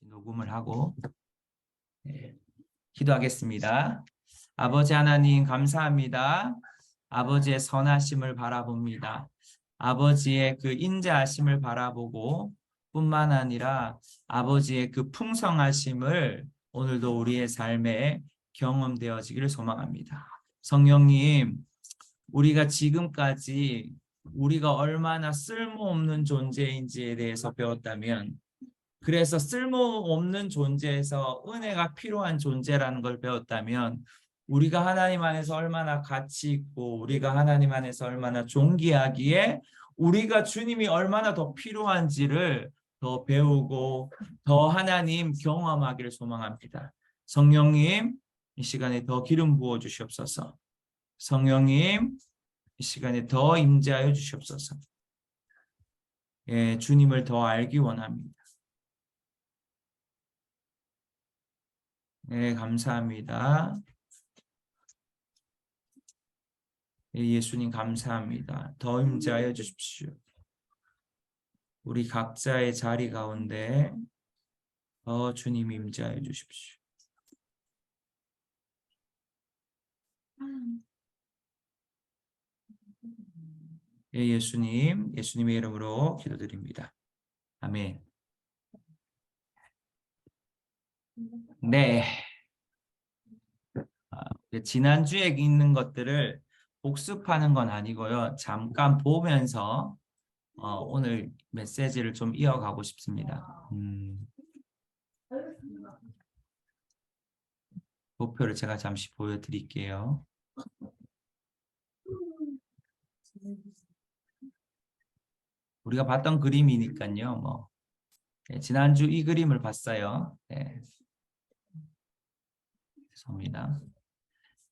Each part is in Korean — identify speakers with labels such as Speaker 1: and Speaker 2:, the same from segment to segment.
Speaker 1: 녹음을 하고 기도하겠습니다. 아버지 하나님 감사합니다. 아버지의 선하심을 바라봅니다. 아버지의 그 인자하심을 바라보고 뿐만 아니라 아버지의 그 풍성하심을 오늘도 우리의 삶에 경험되어지기를 소망합니다. 성령님, 우리가 지금까지 우리가 얼마나 쓸모없는 존재인지에 대해서 배웠다면, 그래서 쓸모없는 존재에서 은혜가 필요한 존재라는 걸 배웠다면, 우리가 하나님 안에서 얼마나 가치 있고 우리가 하나님 안에서 얼마나 존귀하기에 우리가 주님이 얼마나 더 필요한지를 더 배우고 더 하나님 경험하기를 소망합니다. 성령님, 이 시간에 더 기름 부어 주시옵소서. 성령님, 이 시간에 더 임재하여 주시옵소서. 예, 주님을 더 알기 원합니다. 네, 감사합니다. 예, 예수님 감사합니다. 더 임재하여 주십시오. 우리 각자의 자리 가운데 더 주님 임재하여 주십시오. 예, 예수님, 예수님의 이름으로 기도드립니다. 아멘. 네. 지난주에 있는 것들을 복습하는 건 아니고요. 잠깐 보면서 오늘 메시지를 좀 이어가고 싶습니다. 목표를 제가 잠시 보여드릴게요. 우리가 봤던 그림이니까요. 네, 지난주 이 그림을 봤어요. 네. 죄송합니다.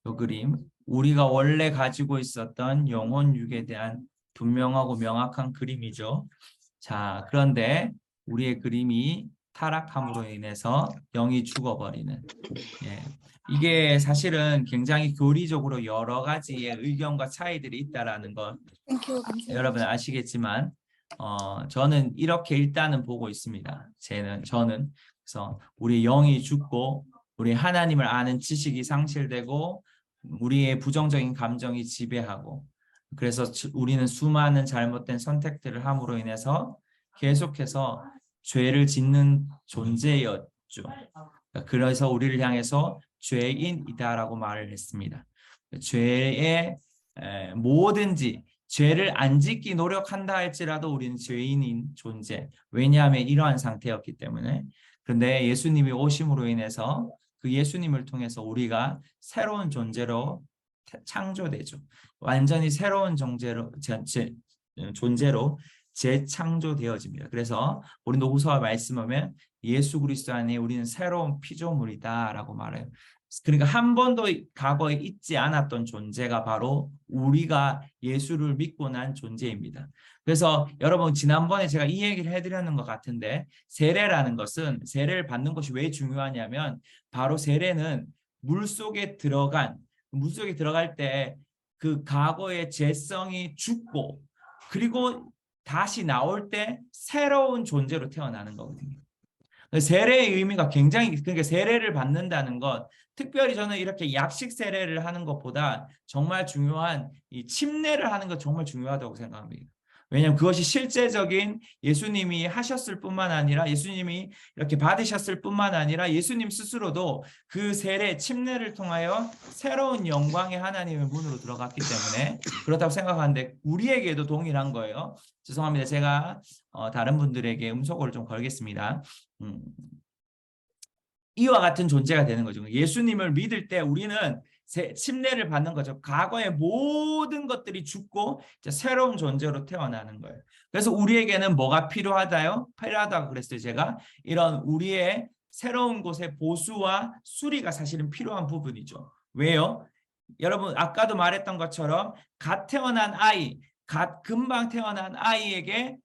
Speaker 1: 이 그림, 우리가 원래 가지고 있었던 영혼 육에 대한 분명하고 명확한 그림이죠. 자, 그런데 우리의 그림이 타락함으로 인해서 영이 죽어버리는, 예. 이게 사실은 굉장히 교리적으로 여러 가지의 의견과 차이들이 있다라는 것 여러분 아시겠지만 저는 이렇게 일단은 보고 있습니다. 저는 그래서 우리 영이 죽고 우리 하나님을 아는 지식이 상실되고 우리의 부정적인 감정이 지배하고, 그래서 우리는 수많은 잘못된 선택들을 함으로 인해서 계속해서 죄를 짓는 존재였죠. 그래서 우리를 향해서 죄인이다라고 말을 했습니다. 죄의 뭐든지 죄를 안 짓기 노력한다 할지라도 우리는 죄인인 존재. 왜냐하면 이러한 상태였기 때문에. 그런데 예수님이 오심으로 인해서 그 예수님을 통해서 우리가 새로운 존재로 창조되죠. 완전히 새로운 존재로 재창조되어집니다. 그래서 고린도후서 말씀하면 예수 그리스도 안에 우리는 새로운 피조물이다라고 말해요. 그러니까 한 번도 과거에 있지 않았던 존재가 바로 우리가 예수를 믿고 난 존재입니다. 그래서 여러분 지난번에 제가 이 얘기를 해드렸는 것 같은데, 세례라는 것은, 세례를 받는 것이 왜 중요하냐면 바로 세례는 물속에 들어갈 때 그 과거의 죄성이 죽고 그리고 다시 나올 때 새로운 존재로 태어나는 거거든요. 세례의 의미가 굉장히, 그러니까 세례를 받는다는 것, 특별히 저는 이렇게 약식 세례를 하는 것보다 정말 중요한 이 침례를 하는 것 정말 중요하다고 생각합니다. 왜냐하면 그것이 실제적인 예수님이 하셨을 뿐만 아니라, 예수님이 이렇게 받으셨을 뿐만 아니라 예수님 스스로도 그 세례, 침례를 통하여 새로운 영광의 하나님의 문으로 들어갔기 때문에 그렇다고 생각하는데 우리에게도 동일한 거예요. 죄송합니다. 제가 다른 분들에게 음소거를 좀 걸겠습니다. 이와 같은 존재가 되는 거죠. 예수님을 믿을 때 우리는 침례를 받는 거죠. 과거의 모든 것들이 죽고 이제 새로운 존재로 태어나는 거예요. 그래서 우리에게는 뭐가 필요하다고 그랬어요. 제가 이런 우리의 새로운 곳의 보수와 수리가 사실은 필요한 부분이죠. 왜요? 여러분 아까도 말했던 것처럼 금방 태어난 아이에게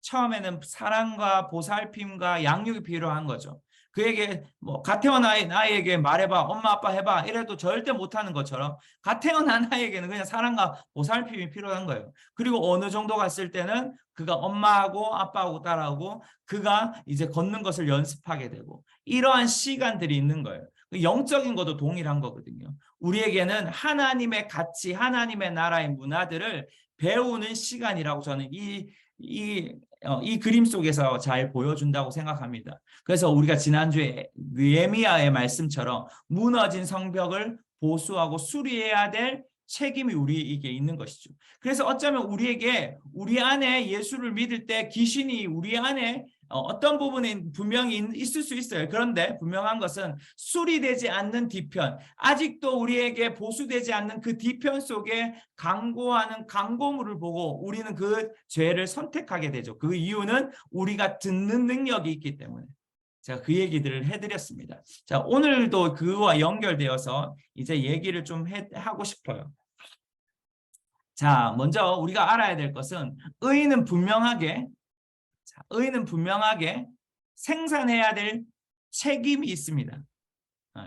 Speaker 1: 처음에는 사랑과 보살핌과 양육이 필요한 거죠. 그에게 뭐 갓 태어난 아이에게 말해봐, 엄마 아빠 해봐 이래도 절대 못하는 것처럼 갓 태어난 아이에게는 그냥 사랑과 보살핌이 필요한 거예요. 그리고 어느 정도 갔을 때는 그가 엄마하고 아빠하고 따라하고 그가 이제 걷는 것을 연습하게 되고 이러한 시간들이 있는 거예요. 영적인 것도 동일한 거거든요. 우리에게는 하나님의 가치, 하나님의 나라의 문화들을 배우는 시간이라고 저는 이 그림 속에서 잘 보여준다고 생각합니다. 그래서 우리가 지난주에 느헤미야의 말씀처럼 무너진 성벽을 보수하고 수리해야 될 책임이 우리에게 있는 것이죠. 그래서 어쩌면 우리에게 우리 안에 예수를 믿을 때 귀신이 우리 안에 어떤 부분에 분명히 있을 수 있어요. 그런데 분명한 것은 수리되지 않는 뒤편, 아직도 우리에게 보수되지 않는 그 뒤편 속에 강고하는 강고물을 보고 우리는 그 죄를 선택하게 되죠. 그 이유는 우리가 듣는 능력이 있기 때문에. 제가 그 얘기들을 해드렸습니다. 자, 오늘도 그와 연결되어서 이제 얘기를 좀 하고 싶어요. 자, 먼저 우리가 알아야 될 것은 의인은 분명하게 생산해야 될 책임이 있습니다.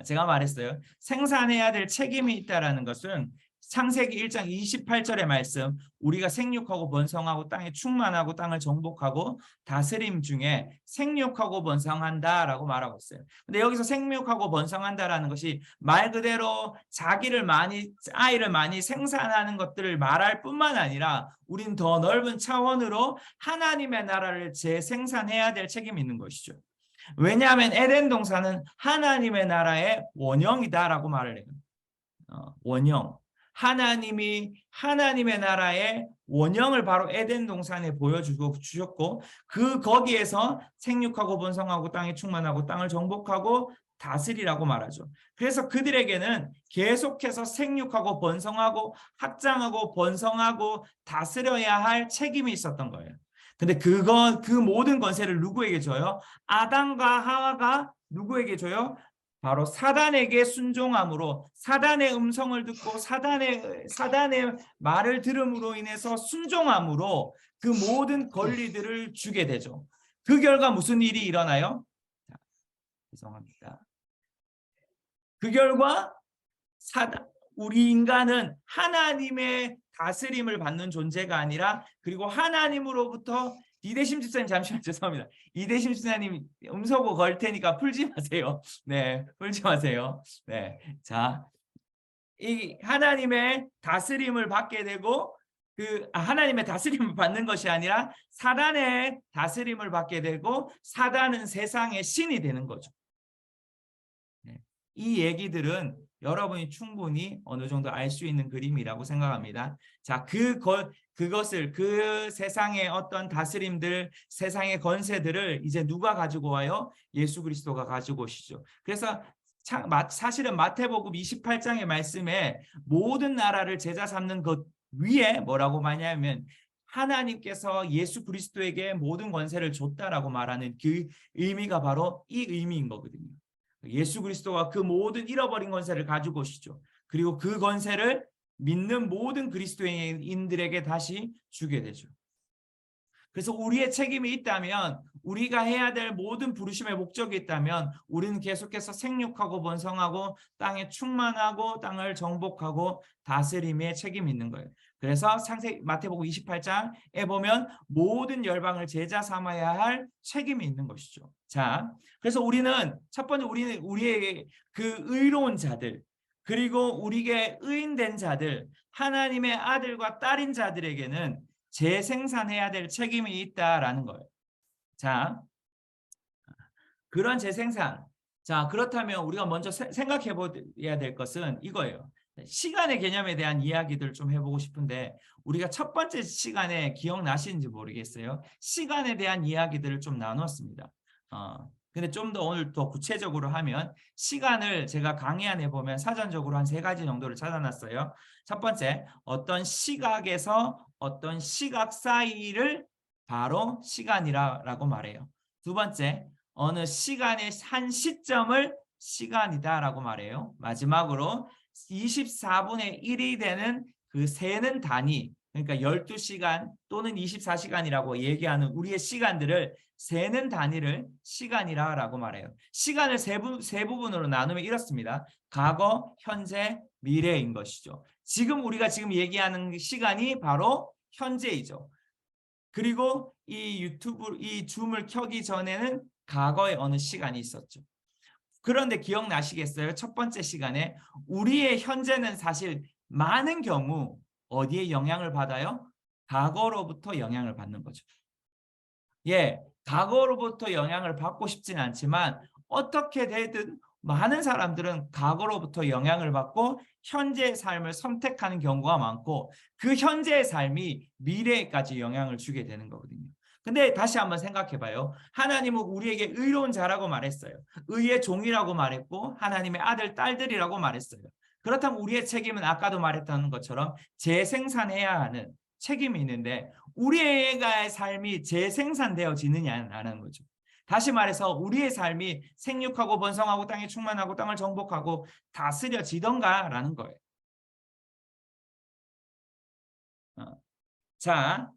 Speaker 1: 제가 말했어요. 생산해야 될 책임이 있다는 것은 창세기 1장 28절의 말씀, 우리가 생육하고 번성하고 땅에 충만하고 땅을 정복하고 다스림 중에 생육하고 번성한다라고 말하고 있어요. 근데 여기서 생육하고 번성한다라는 것이 말 그대로 아이를 많이 생산하는 것들을 말할 뿐만 아니라 우린 더 넓은 차원으로 하나님의 나라를 재생산해야 될 책임이 있는 것이죠. 왜냐하면 에덴 동산은 하나님의 나라의 원형이다라고 말을 해요. 원형. 하나님이 하나님의 나라의 원형을 바로 에덴 동산에 보여주셨고 거기에서 생육하고 번성하고 땅에 충만하고 땅을 정복하고 다스리라고 말하죠. 그래서 그들에게는 계속해서 생육하고 번성하고 확장하고 번성하고 다스려야 할 책임이 있었던 거예요. 근데 그 모든 권세를 누구에게 줘요? 아담과 하와가 누구에게 줘요? 바로 사단에게 순종함으로, 사단의 음성을 듣고 사단의 말을 들음으로 인해서 순종함으로 그 모든 권리들을 주게 되죠. 그 결과 무슨 일이 일어나요? 자, 죄송합니다. 그 결과 우리 인간은 하나님의 다스림을 받는 존재가 아니라, 그리고 하나님으로부터 이대심 집사님, 잠시만 죄송합니다. 이대심 집사님 음소거 걸 테니까 풀지 마세요. 네, 풀지 마세요. 네, 자, 이 하나님의 다스림을 받게 되고 하나님의 다스림을 받는 것이 아니라 사단의 다스림을 받게 되고 사단은 세상의 신이 되는 거죠. 네, 이 얘기들은 여러분이 충분히 어느 정도 알 수 있는 그림이라고 생각합니다. 자, 그것을 그 세상의 어떤 다스림들, 세상의 권세들을 이제 누가 가지고 와요? 예수 그리스도가 가지고 오시죠. 그래서 사실은 마태복음 28장의 말씀에 모든 나라를 제자 삼는 것 위에 뭐라고 말하냐면 하나님께서 예수 그리스도에게 모든 권세를 줬다라고 말하는 그 의미가 바로 이 의미인 거거든요. 예수 그리스도가 그 모든 잃어버린 권세를 가지고 오시죠. 그리고 그 권세를 믿는 모든 그리스도인들에게 다시 주게 되죠. 그래서 우리의 책임이 있다면, 우리가 해야 될 모든 부르심의 목적이 있다면 우리는 계속해서 생육하고 번성하고 땅에 충만하고 땅을 정복하고 다스림의 책임이 있는 거예요. 그래서 마태복음 28장에 보면 모든 열방을 제자 삼아야 할 책임이 있는 것이죠. 자, 그래서 우리는 첫 번째 우리의 그 의로운 자들, 그리고 우리에게 의인된 자들, 하나님의 아들과 딸인 자들에게는 재생산해야 될 책임이 있다라는 거예요. 자, 그런 재생산. 자, 그렇다면 우리가 먼저 생각해 봐야 될 것은 이거예요. 시간의 개념에 대한 이야기들 좀 해보고 싶은데, 우리가 첫 번째 시간에 기억나시는지 모르겠어요. 시간에 대한 이야기들을 좀 나눴습니다. 근데 좀 더 오늘 더 구체적으로 하면, 시간을 제가 강의 안에 보면 사전적으로 한 3가지 정도를 찾아놨어요. 첫 번째, 어떤 시각에서 어떤 시각 사이를 바로 시간이라고 말해요. 두 번째, 어느 시간의 한 시점을 시간이다라고 말해요. 마지막으로 24분의 1이 되는 그 세는 단위, 그러니까 12시간 또는 24시간이라고 얘기하는 우리의 시간들을 세는 단위를 시간이라고 말해요. 시간을 세 부분으로 나누면 이렇습니다. 과거, 현재, 미래인 것이죠. 지금 우리가 지금 얘기하는 시간이 바로 현재이죠. 그리고 이 줌을 켜기 전에는 과거에 어느 시간이 있었죠. 그런데 기억나시겠어요? 첫 번째 시간에 우리의 현재는 사실 많은 경우 어디에 영향을 받아요? 과거로부터 영향을 받는 거죠. 예, 과거로부터 영향을 받고 싶진 않지만 어떻게 되든 많은 사람들은 과거로부터 영향을 받고 현재의 삶을 선택하는 경우가 많고 그 현재의 삶이 미래에까지 영향을 주게 되는 거거든요. 근데 다시 한번 생각해 봐요. 하나님은 우리에게 의로운 자라고 말했어요. 의의 종이라고 말했고 하나님의 아들, 딸들이라고 말했어요. 그렇다면 우리의 책임은 아까도 말했던 것처럼 재생산해야 하는 책임이 있는데 우리의 삶이 재생산되어지느냐라는 거죠. 다시 말해서 우리의 삶이 생육하고 번성하고 땅에 충만하고 땅을 정복하고 다스려지던가라는 거예요. 자,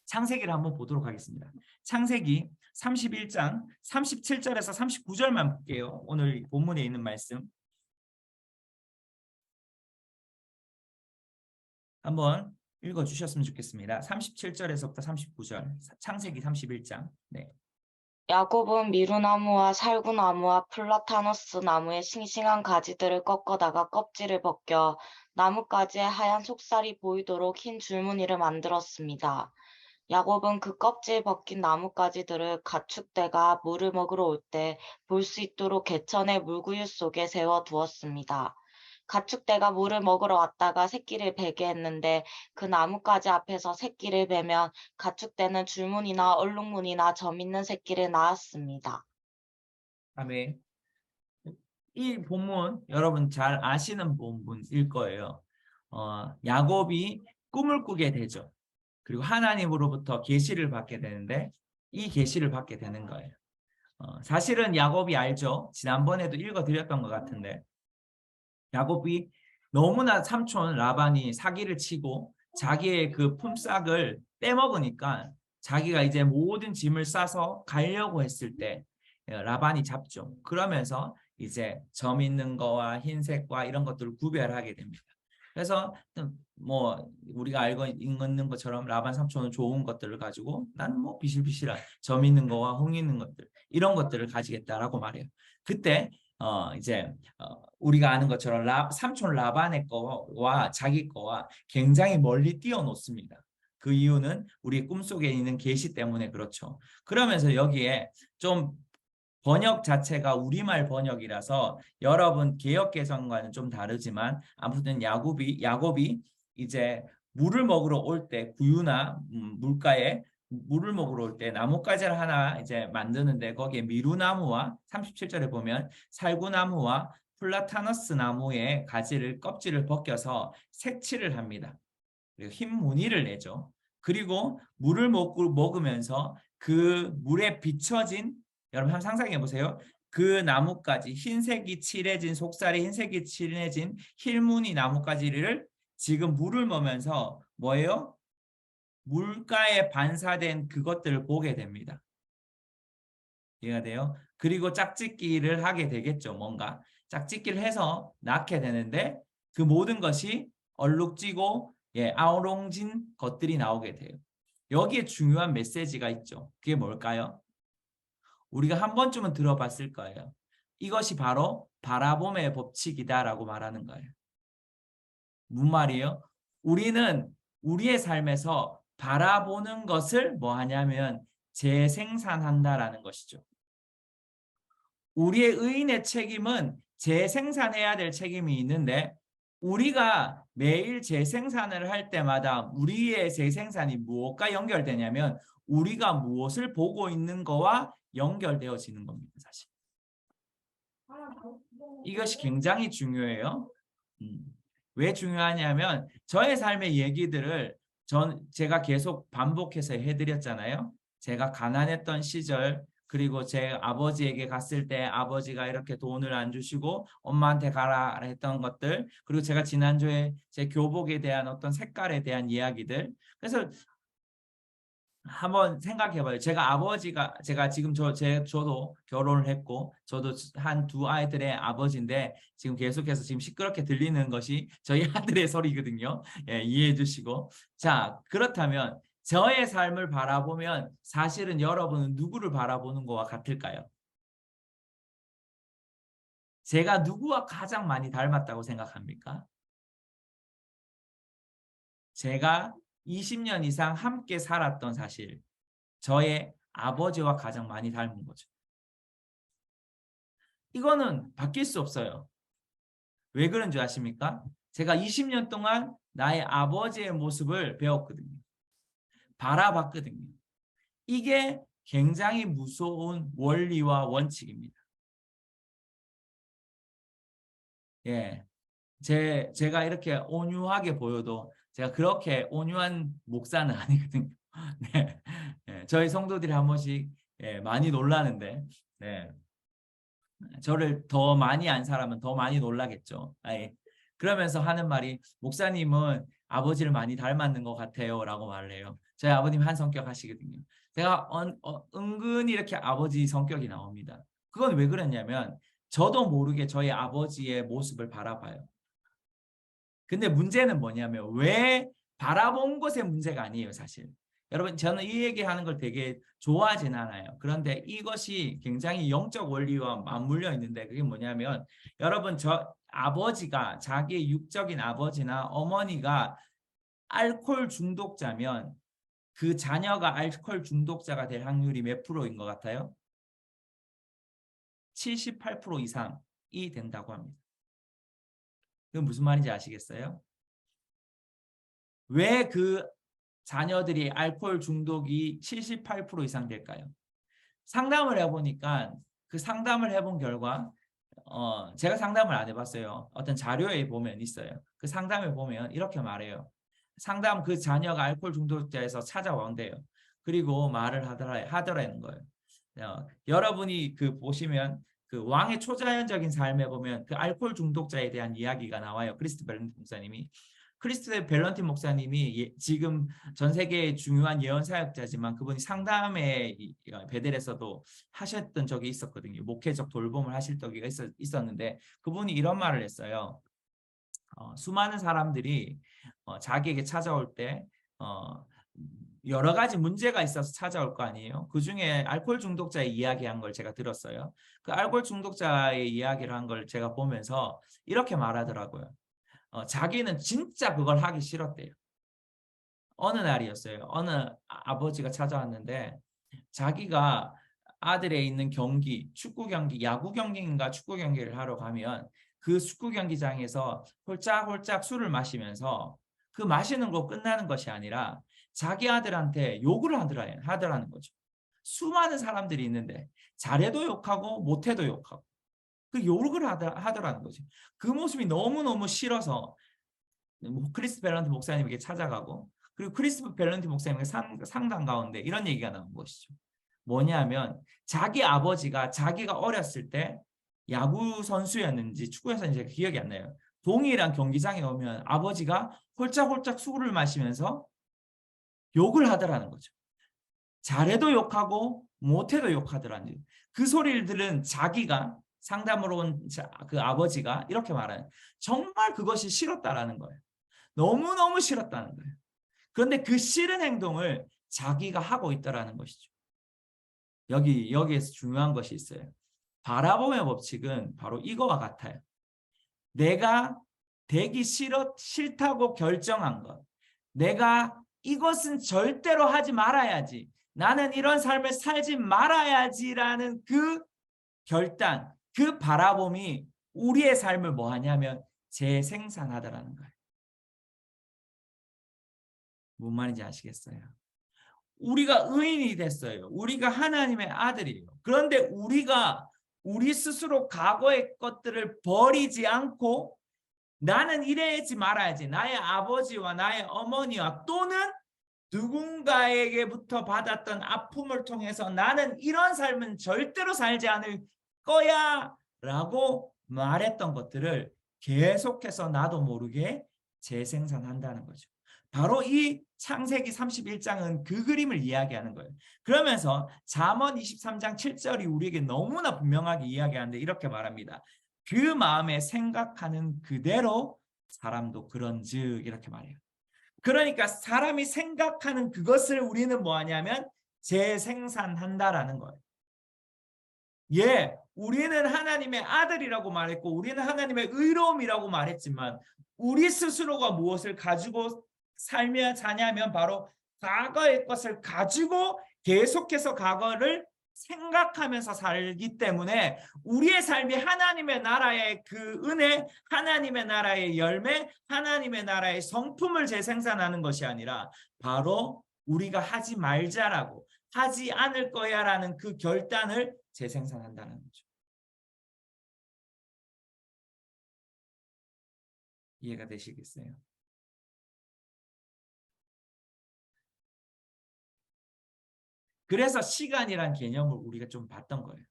Speaker 1: 창세기를 한번 보도록 하겠습니다. 창세기 31장 37절에서 39절만 볼게요. 오늘 본문에 있는 말씀. 한번 읽어주셨으면 좋겠습니다. 37절에서부터 39절, 창세기 31장. 네.
Speaker 2: 야곱은 미루나무와 살구나무와 플라타너스 나무의 싱싱한 가지들을 꺾어다가 껍질을 벗겨 나뭇가지에 하얀 속살이 보이도록 흰 줄무늬를 만들었습니다. 야곱은 그 껍질 벗긴 나뭇가지들을 가축대가 물을 먹으러 올 때 볼 수 있도록 개천의 물구유 속에 세워 두었습니다. 가축대가 물을 먹으러 왔다가 새끼를 베게 했는데 그 나뭇가지 앞에서 새끼를 베면 가축대는 줄무늬나 얼룩무늬나 점 있는 새끼를 낳았습니다.
Speaker 1: 아멘. 이 본문 여러분 잘 아시는 본문일 거예요. 야곱이 꿈을 꾸게 되죠. 그리고 하나님으로부터 계시를 받게 되는데 이 계시를 받게 되는 거예요. 사실은 야곱이 알죠. 지난번에도 읽어드렸던 것 같은데 야곱이 너무나 삼촌 라반이 사기를 치고 자기의 그 품삯을 빼먹으니까 자기가 이제 모든 짐을 싸서 가려고 했을 때 라반이 잡죠. 그러면서 이제 점 있는 거와 흰색과 이런 것들을 구별하게 됩니다. 그래서 뭐 우리가 알고 있는 것처럼 라반 삼촌은 좋은 것들을 가지고 나는 뭐 비실비실한 점 있는 거와 홍 있는 것들 이런 것들을 가지겠다라고 말해요. 그때 이제 우리가 아는 것처럼 삼촌 라반의 거와 자기 거와 굉장히 멀리 띄워놓습니다. 그 이유는 우리 꿈속에 있는 계시 때문에 그렇죠. 그러면서 여기에 좀 번역 자체가 우리말 번역이라서 여러분 개역 개정과는 좀 다르지만 아무튼 야곱이 이제 물을 먹으러 올 때 구유나 물가에 물을 먹으러 올 때 나뭇가지를 하나 이제 만드는데 거기에 미루나무와 37절에 보면 살구나무와 플라타너스 나무의 가지를 껍질을 벗겨서 색칠을 합니다. 그리고 흰 무늬를 내죠. 그리고 물을 먹으면서 그 물에 비춰진 여러분 한번 상상해 보세요. 그 나뭇가지 흰색이 칠해진 속살이 흰색이 칠해진 힐무늬 나뭇가지를 지금 물을 먹으면서 뭐예요? 물가에 반사된 그것들을 보게 됩니다. 이해가 돼요? 그리고 짝짓기를 하게 되겠죠. 뭔가 짝짓기를 해서 낳게 되는데 그 모든 것이 얼룩지고 아우롱진 것들이 나오게 돼요. 여기에 중요한 메시지가 있죠. 그게 뭘까요? 우리가 한 번쯤은 들어봤을 거예요. 이것이 바로 바라봄의 법칙이다라고 말하는 거예요. 무슨 말이에요? 우리는 우리의 삶에서 바라보는 것을 뭐 하냐면 재생산한다라는 것이죠. 우리의 의인의 책임은 재생산해야 될 책임이 있는데 우리가 매일 재생산을 할 때마다 우리의 재생산이 무엇과 연결되냐면 우리가 무엇을 보고 있는 거와 연결되어지는 겁니다. 사실. 이것이 굉장히 중요해요. 왜 중요하냐면 저의 삶의 얘기들을 제가 계속 반복해서 해드렸잖아요. 제가 가난했던 시절 그리고 제 아버지에게 갔을 때 아버지가 이렇게 돈을 안 주시고 엄마한테 가라 했던 것들, 그리고 제가 지난주에 제 교복에 대한 어떤 색깔에 대한 이야기들. 그래서 한번 생각해 봐요. 제가 지금 저도 결혼을 했고 저도 한 두 아이들의 아버지인데 지금 계속해서 지금 시끄럽게 들리는 것이 저희 아들의 소리거든요. 예, 이해해 주시고. 자, 그렇다면 저의 삶을 바라보면 사실은 여러분은 누구를 바라보는 것과 같을까요? 제가 누구와 가장 많이 닮았다고 생각합니까? 제가 20년 이상 함께 살았던 사실, 저의 아버지와 가장 많이 닮은 거죠. 이거는 바뀔 수 없어요. 왜 그런 줄 아십니까? 제가 20년 동안 나의 아버지의 모습을 배웠거든요. 바라봤거든요. 이게 굉장히 무서운 원리와 원칙입니다. 예. 제가 이렇게 온유하게 보여도 제가 그렇게 온유한 목사는 아니거든요. 네. 예, 저희 성도들이 한 번씩 많이 놀라는데, 네. 저를 더 많이 안 사람은 더 많이 놀라겠죠. 아예. 그러면서 하는 말이 목사님은 아버지를 많이 닮았는 것 같아요 라고 말을 해요. 저희 아버님 한 성격 하시거든요. 제가 은근히 이렇게 아버지 성격이 나옵니다. 그건 왜 그랬냐면 저도 모르게 저희 아버지의 모습을 바라봐요. 근데 문제는 뭐냐면 왜 바라본 것의 문제가 아니에요, 사실. 여러분, 저는 이 얘기하는 걸 되게 좋아하진 않아요. 그런데 이것이 굉장히 영적 원리와 맞물려 있는데 그게 뭐냐면 여러분, 저 아버지가 자기의 육적인 아버지나 어머니가 알코올 중독자면 그 자녀가 알코올 중독자가 될 확률이 몇 프로인 것 같아요? 78% 이상이 된다고 합니다. 그건 무슨 말인지 아시겠어요? 왜 그 자녀들이 알코올 중독이 78% 이상 될까요? 상담을 해보니까 그 상담을 해본 결과 제가 상담을 안 해봤어요. 어떤 자료에 보면 있어요. 그 상담에 보면 이렇게 말해요. 상담 그 자녀가 알코올 중독자에서 찾아온대요. 그리고 말을 하더라는 거예요. 여러분이 그 보시면 그 왕의 초자연적인 삶에 보면 그 알코올 중독자에 대한 이야기가 나와요. 크리스트 벨런틴 목사님이. 크리스트 벨런틴 목사님이 지금 전 세계의 중요한 예언 사역자지만 그분이 상담에 베델에서도 하셨던 적이 있었거든요. 목회적 돌봄을 하실 적이 있었는데 그분이 이런 말을 했어요. 수많은 사람들이 자기에게 찾아올 때 여러 가지 문제가 있어서 찾아올 거 아니에요. 그중에 알코올 중독자의 이야기한 걸 제가 들었어요. 그 알코올 중독자의 이야기를 한 걸 제가 보면서 이렇게 말하더라고요. 자기는 진짜 그걸 하기 싫었대요. 어느 날이었어요. 어느 아버지가 찾아왔는데 자기가 아들에 있는 경기, 축구 경기, 야구 경기인가 축구 경기를 하러 가면 그 축구 경기장에서 홀짝홀짝 술을 마시면서 그 마시는 거 끝나는 것이 아니라 자기 아들한테 욕을 하더라는 거죠. 수많은 사람들이 있는데 잘해도 욕하고 못해도 욕하고 그 욕을 하더라는 거죠. 그 모습이 너무너무 싫어서 크리스 밸런티 목사님에게 찾아가고 그리고 크리스 밸런티 목사님의 상담 가운데 이런 얘기가 나온 것이죠. 뭐냐면 자기 아버지가 자기가 어렸을 때 야구 선수였는지 축구 선수였는지 기억이 안 나요. 동일한 경기장에 오면 아버지가 홀짝홀짝 술을 마시면서 욕을 하더라는 거죠. 잘해도 욕하고 못해도 욕하더라는 거예요. 그 소리를 들은 자기가 상담으로 온 그 아버지가 이렇게 말해요. 정말 그것이 싫었다라는 거예요. 너무너무 싫었다는 거예요. 그런데 그 싫은 행동을 자기가 하고 있다라는 것이죠. 여기에서 중요한 것이 있어요. 바라봄의 법칙은 바로 이거와 같아요. 내가 되기 싫다고 결정한 것. 내가 이것은 절대로 하지 말아야지. 나는 이런 삶을 살지 말아야지라는 그 결단, 그 바라봄이 우리의 삶을 뭐 하냐면 재생산하더라는 거예요. 뭔 말인지 아시겠어요? 우리가 의인이 됐어요. 우리가 하나님의 아들이에요. 그런데 우리가 우리 스스로 과거의 것들을 버리지 않고 나는 이래야지 말아야지. 나의 아버지와 나의 어머니와 또는 누군가에게부터 받았던 아픔을 통해서 나는 이런 삶은 절대로 살지 않을 거야 라고 말했던 것들을 계속해서 나도 모르게 재생산한다는 거죠. 바로 이 창세기 31장은 그 그림을 이야기하는 거예요. 그러면서 잠언 23장 7절이 우리에게 너무나 분명하게 이야기하는데 이렇게 말합니다. 그 마음에 생각하는 그대로 사람도 그런즉 이렇게 말해요. 그러니까 사람이 생각하는 그것을 우리는 뭐 하냐면 재생산한다라는 거예요. 예, 우리는 하나님의 아들이라고 말했고 우리는 하나님의 의로움이라고 말했지만 우리 스스로가 무엇을 가지고 살며 사냐면 바로 과거의 것을 가지고 계속해서 과거를 생각하면서 살기 때문에 우리의 삶이 하나님의 나라의 그 은혜, 하나님의 나라의 열매, 하나님의 나라의 성품을 재생산하는 것이 아니라 바로 우리가 하지 말자라고 하지 않을 거야라는 그 결단을 재생산한다는 거죠. 이해가 되시겠어요? 그래서 시간이란 개념을 우리가 좀 봤던 거예요.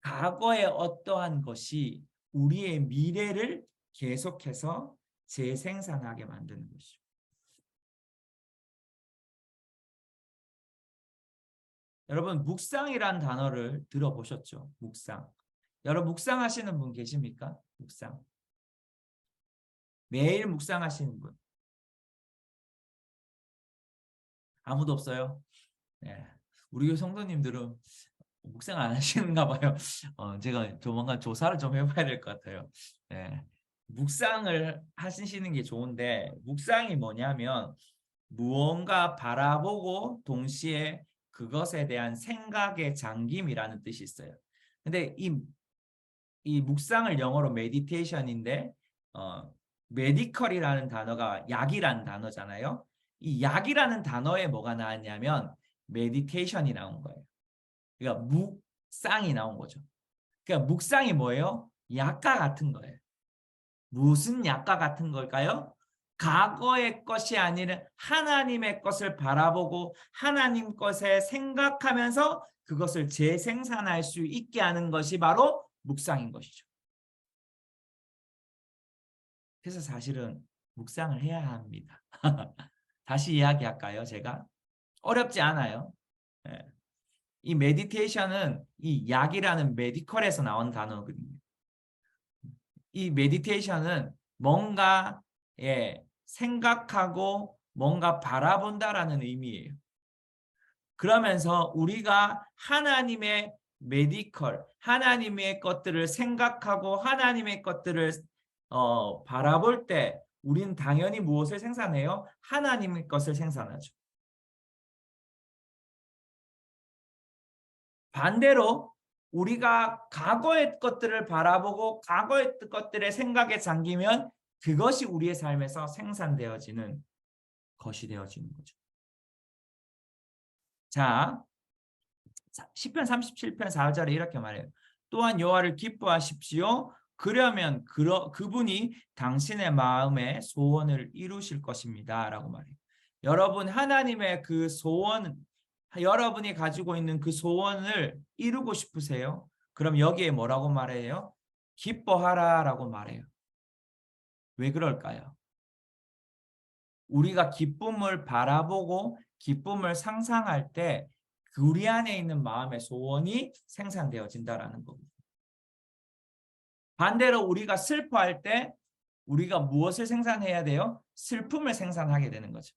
Speaker 1: 과거의 어떠한 것이 우리의 미래를 계속해서 재생산하게 만드는 것이죠. 여러분 묵상이란 단어를 들어보셨죠? 묵상. 여러분 묵상하시는 분 계십니까? 묵상. 매일 묵상하시는 분. 아무도 없어요? 네. 우리 교회 성도님들은 묵상 안 하시는가 봐요. 제가 조만간 조사를 좀 해봐야 될 것 같아요. 네. 묵상을 하시는 게 좋은데 묵상이 뭐냐면 무언가 바라보고 동시에 그것에 대한 생각의 잠김이라는 뜻이 있어요. 근데 이 묵상을 영어로 메디테이션인데 메디컬이라는 단어가 약이라는 단어잖아요. 이 약이라는 단어에 뭐가 나왔냐면 메디테이션이 나온 거예요. 그러니까 묵상이 나온 거죠. 그러니까 묵상이 뭐예요? 약과 같은 거예요. 무슨 약과 같은 걸까요? 과거의 것이 아니라 하나님의 것을 바라보고 하나님 것에 생각하면서 그것을 재생산할 수 있게 하는 것이 바로 묵상인 것이죠. 그래서 사실은 묵상을 해야 합니다. 다시 이야기할까요? 제가 어렵지 않아요. 예. 이 메디테이션은 이 약이라는 메디컬에서 나온 단어거든요. 이 메디테이션은 뭔가 생각하고 뭔가 바라본다라는 의미예요. 그러면서 우리가 하나님의 메디컬, 하나님의 것들을 생각하고 하나님의 것들을 바라볼 때 우리는 당연히 무엇을 생산해요? 하나님의 것을 생산하죠. 반대로 우리가 과거의 것들을 바라보고 과거의 것들의 생각에 잠기면 그것이 우리의 삶에서 생산되어지는 것이 되어지는 거죠. 자, 시편 37편 4절에 이렇게 말해요. 또한 여호와를 기뻐하십시오. 그러면 그분이 당신의 마음의 소원을 이루실 것입니다. 라고 말해요. 여러분 하나님의 그 소원, 여러분이 가지고 있는 그 소원을 이루고 싶으세요? 그럼 여기에 뭐라고 말해요? 기뻐하라 라고 말해요. 왜 그럴까요? 우리가 기쁨을 바라보고 기쁨을 상상할 때 우리 안에 있는 마음의 소원이 생산되어진다라는 겁니다. 반대로 우리가 슬퍼할 때 우리가 무엇을 생산해야 돼요? 슬픔을 생산하게 되는 거죠.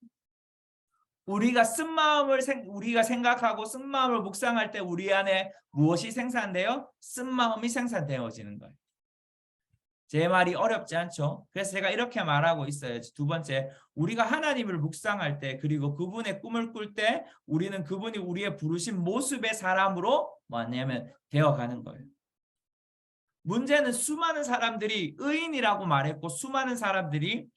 Speaker 1: 우리가 쓴 마음을 우리가 생각하고 쓴 마음을 묵상할 때 우리 안에 무엇이 생산돼요? 쓴 마음이 생산되어지는 거예요. 제 말이 어렵지 않죠? 그래서 제가 이렇게 말하고 있어요. 두 번째, 우리가 하나님을 묵상할 때 그리고 그분의 꿈을 꿀 때 우리는 그분이 우리의 부르신 모습의 사람으로 뭐냐면 되어가는 거예요. 문제는 수많은 사람들이 의인이라고 말했고 수많은 사람들이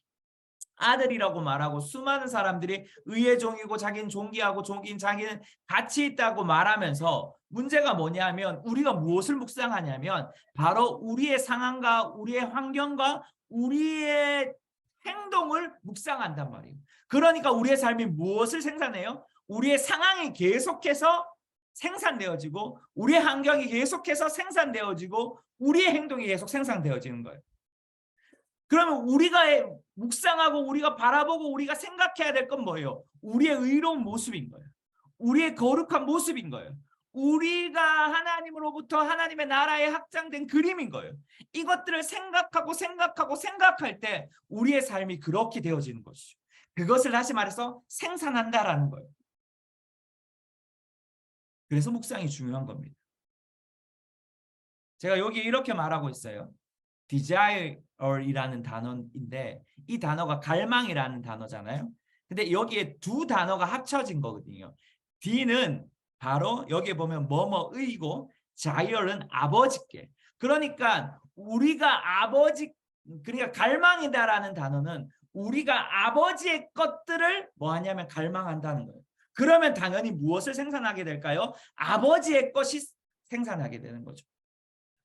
Speaker 1: 아들이라고 말하고 수많은 사람들이 의의 종이고 자기는 존귀하고 자기는 가치 있다고 말하면서 문제가 뭐냐면 우리가 무엇을 묵상하냐면 바로 우리의 상황과 우리의 환경과 우리의 행동을 묵상한단 말이에요. 그러니까 우리의 삶이 무엇을 생산해요? 우리의 상황이 계속해서 생산되어지고 우리의 환경이 계속해서 생산되어지고 우리의 행동이 계속 생산되어지는 거예요. 그러면 우리가 묵상하고 우리가 바라보고 우리가 생각해야 될 건 뭐예요? 우리의 의로운 모습인 거예요. 우리의 거룩한 모습인 거예요. 우리가 하나님으로부터 하나님의 나라에 확장된 그림인 거예요. 이것들을 생각할 때 우리의 삶이 그렇게 되어지는 것이죠. 그것을 다시 말해서 생산한다라는 거예요. 그래서 묵상이 중요한 겁니다. 제가 여기 이렇게 말하고 있어요. desire이라는 단어인데 이 단어가 갈망이라는 단어잖아요. 근데 여기에 두 단어가 합쳐진 거거든요. D는 바로 여기 보면 뭐뭐의고 자열은 아버지께. 그러니까 우리가 아버지 그러니까 갈망이다라는 단어는 우리가 아버지의 것들을 뭐 하냐면 갈망한다는 거예요. 그러면 당연히 무엇을 생산하게 될까요? 아버지의 것이 생산하게 되는 거죠.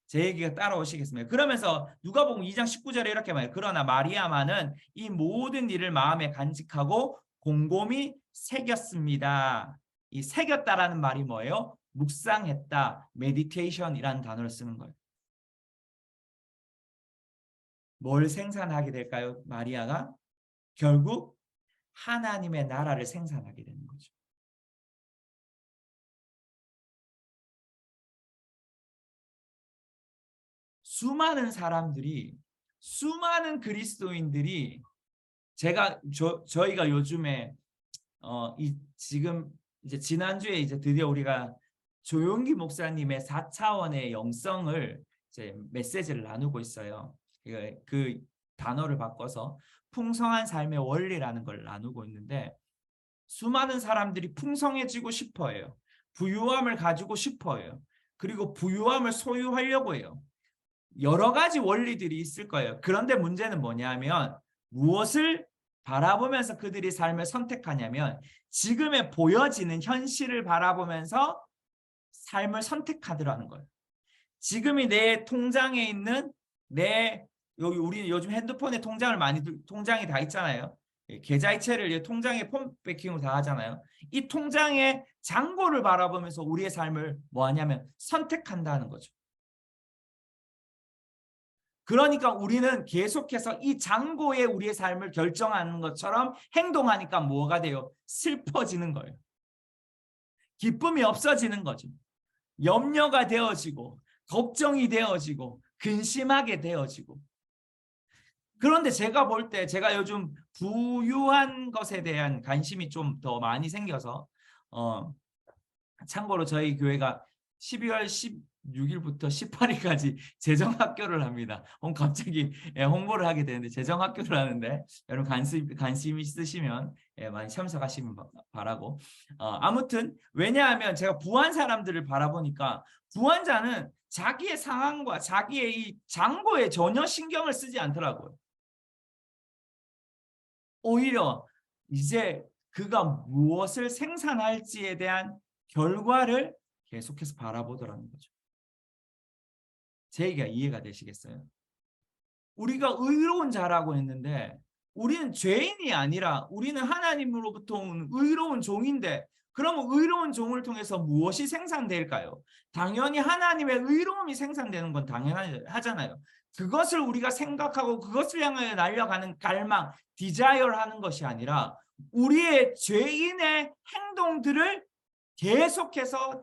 Speaker 1: 제 얘기가 따라오시겠습니까? 그러면서 누가복음 2장 19절에 이렇게 말해요. 그러나 마리아만은 이 모든 일을 마음에 간직하고 곰곰이 새겼습니다. 이 새겼다라는 말이 뭐예요? 묵상했다, meditation이라는 단어를 쓰는 거예요. 뭘 생산하게 될까요? 마리아가 결국 하나님의 나라를 생산하게 되는 거죠. 수많은 사람들이 수많은 그리스도인들이 저희가 요즘에 지금 이제 지난주에 이제 드디어 우리가 조용기 목사님의 4차원의 영성을 이제 메시지를 나누고 있어요. 그 단어를 바꿔서 풍성한 삶의 원리라는 걸 나누고 있는데 수많은 사람들이 풍성해지고 싶어해요. 부유함을 가지고 싶어해요. 그리고 부유함을 소유하려고 해요. 여러 가지 원리들이 있을 거예요. 그런데 문제는 뭐냐면 무엇을 바라보면서 그들이 삶을 선택하냐면 지금의 보여지는 현실을 바라보면서 삶을 선택하더라는 거예요. 지금이 내 통장에 있는 여기 우리 요즘 핸드폰에 통장이 다 있잖아요. 계좌이체를 통장에 폰 베킹으로 다 하잖아요. 이 통장의 잔고를 바라보면서 우리의 삶을 뭐 하냐면 선택한다는 거죠. 그러니까 우리는 계속해서 이 잔고에 우리의 삶을 결정하는 것처럼 행동하니까 뭐가 돼요? 슬퍼지는 거예요. 기쁨이 없어지는 거죠. 염려가 되어지고 걱정이 되어지고 근심하게 되어지고. 그런데 제가 볼 때 제가 요즘 부유한 것에 대한 관심이 좀 더 많이 생겨서 참고로 저희 교회가 12월 16일부터 18일까지 재정학교를 합니다. 갑자기 홍보를 하게 되는데 재정학교를 하는데 여러분 관심 있으시면 많이 참석하시면 바라고. 아무튼 왜냐하면 제가 부한 사람들을 바라보니까 부한 자는 자기의 상황과 자기의 이 잔고에 전혀 신경을 쓰지 않더라고요. 오히려 이제 그가 무엇을 생산할지에 대한 결과를 계속해서 바라보더라는 거죠. 제 얘기가 이해가 되시겠어요? 우리가 의로운 자라고 했는데 우리는 죄인이 아니라 우리는 하나님으로부터 온 의로운 종인데 그러면 의로운 종을 통해서 무엇이 생산될까요? 당연히 하나님의 의로움이 생산되는 건 당연하잖아요. 그것을 우리가 생각하고 그것을 향하여 날려가는 갈망, 디자이어를 하는 것이 아니라 우리의 죄인의 행동들을 계속해서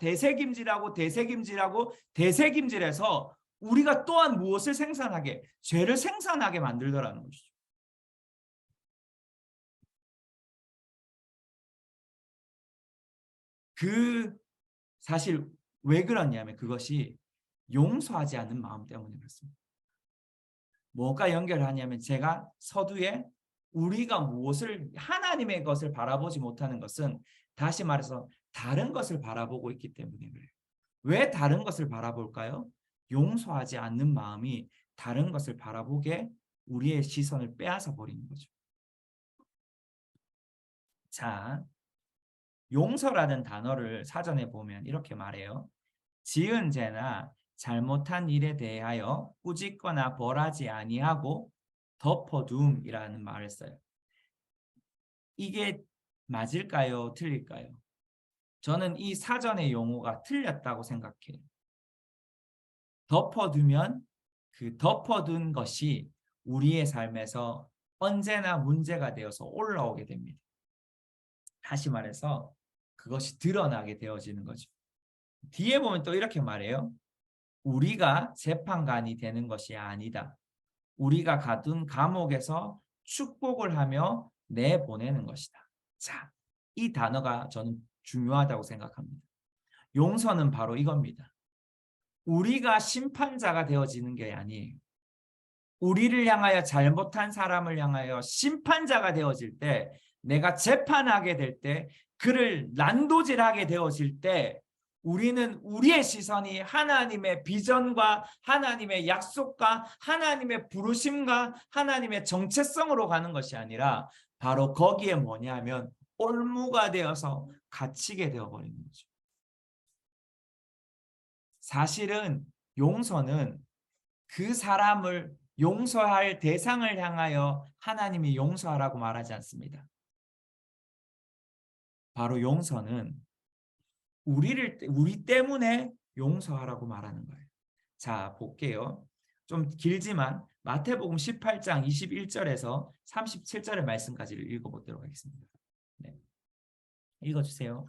Speaker 1: 되새김질해서 우리가 또한 무엇을 생산하게? 죄를 생산하게 만들더라는 것이죠. 사실 왜 그러냐면 그것이 용서하지 않는 마음 때문에 그렇습니다. 뭐가 연결하냐면 제가 서두에 우리가 무엇을 하나님의 것을 바라보지 못하는 것은 다시 말해서 다른 것을 바라보고 있기 때문에 그래요. 왜 다른 것을 바라볼까요? 용서하지 않는 마음이 다른 것을 바라보게 우리의 시선을 빼앗아 버리는 거죠. 자, 용서라는 단어를 사전에 보면 이렇게 말해요. 지은 죄나 잘못한 일에 대하여 꾸짖거나 벌하지 아니하고 덮어둠이라는 말을 써요. 이게 맞을까요? 틀릴까요? 저는 이 사전의 용어가 틀렸다고 생각해요. 덮어두면 그 덮어둔 것이 우리의 삶에서 언제나 문제가 되어서 올라오게 됩니다. 다시 말해서 그것이 드러나게 되어지는 거죠. 뒤에 보면 또 이렇게 말해요. 우리가 재판관이 되는 것이 아니다. 우리가 가둔 감옥에서 축복을 하며 내보내는 것이다. 자, 이 단어가 저는 중요하다고 생각합니다. 용서는 바로 이겁니다. 우리가 심판자가 되어지는 게 아니에요. 우리를 향하여 잘못한 사람을 향하여 심판자가 되어질 때, 내가 재판하게 될 때, 그를 난도질하게 되어질 때, 우리는 우리의 시선이 하나님의 비전과 하나님의 약속과 하나님의 부르심과 하나님의 정체성으로 가는 것이 아니라 바로 거기에 뭐냐면 올무가 되어서 갇히게 되어버리는 거죠. 사실은 용서는 그 사람을 용서할 대상을 향하여 하나님이 용서하라고 말하지 않습니다. 바로 용서는 우리 때문에 용서하라고 말하는 거예요. 자, 볼게요. 좀 길지만 마태복음 18장 21절에서 37절의 말씀까지를 읽어보도록 하겠습니다. 네. 읽어주세요.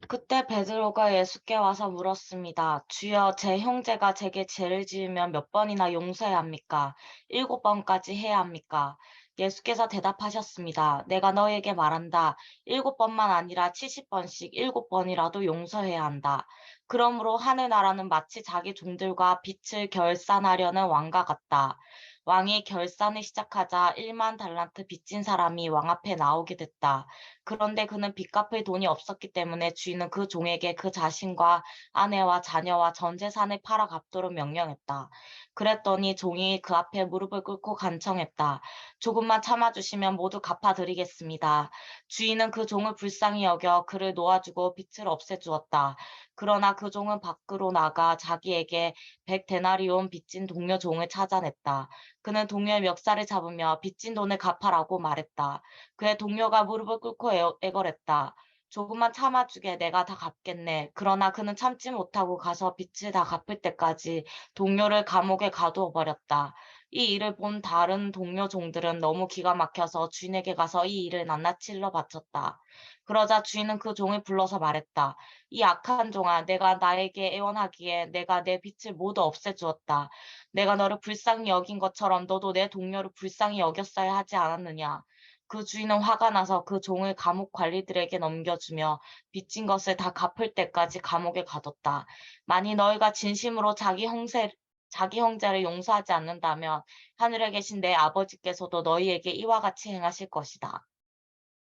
Speaker 2: 그때 베드로가 예수께 와서 물었습니다. 주여, 제 형제가 제게 죄를 지으면 몇 번이나 용서해야 합니까? 7번까지 해야 합니까? 예수께서 대답하셨습니다. 내가 너에게 말한다. 7번만 아니라 70번씩 7번이라도 용서해야 한다. 그러므로 하늘나라는 마치 자기 종들과 빚을 결산하려는 왕과 같다. 왕이 결산을 시작하자 1만 달란트 빚진 사람이 왕 앞에 나오게 됐다. 그런데 그는 빚 갚을 돈이 없었기 때문에 주인은 그 종에게 그 자신과 아내와 자녀와 전 재산을 팔아 갚도록 명령했다. 그랬더니 종이 그 앞에 무릎을 꿇고 간청했다. 조금만 참아주시면 모두 갚아드리겠습니다. 주인은 그 종을 불쌍히 여겨 그를 놓아주고 빚을 없애주었다. 그러나 그 종은 밖으로 나가 자기에게 100데나리온 빚진 동료 종을 찾아냈다. 그는 동료의 멱살을 잡으며 빚진 돈을 갚아라고 말했다. 그의 동료가 무릎을 꿇고 애걸했다. 조금만 참아주게, 내가 다 갚겠네. 그러나 그는 참지 못하고 가서 빚을 다 갚을 때까지 동료를 감옥에 가두어 버렸다. 이 일을 본 다른 동료 종들은 너무 기가 막혀서 주인에게 가서 이 일을 낱낱이 일러 바쳤다. 그러자 주인은 그 종을 불러서 말했다. 이 악한 종아, 내가 나에게 애원하기에 내가 내 빚을 모두 없애주었다. 내가 너를 불쌍히 여긴 것처럼 너도 내 동료를 불쌍히 여겼어야 하지 않았느냐. 그 주인은 화가 나서 그 종을 감옥 관리들에게 넘겨주며 빚진 것을 다 갚을 때까지 감옥에 가뒀다. 만일 너희가 진심으로 자기 형제를 용서하지 않는다면 하늘에 계신 내 아버지께서도 너희에게 이와 같이 행하실 것이다.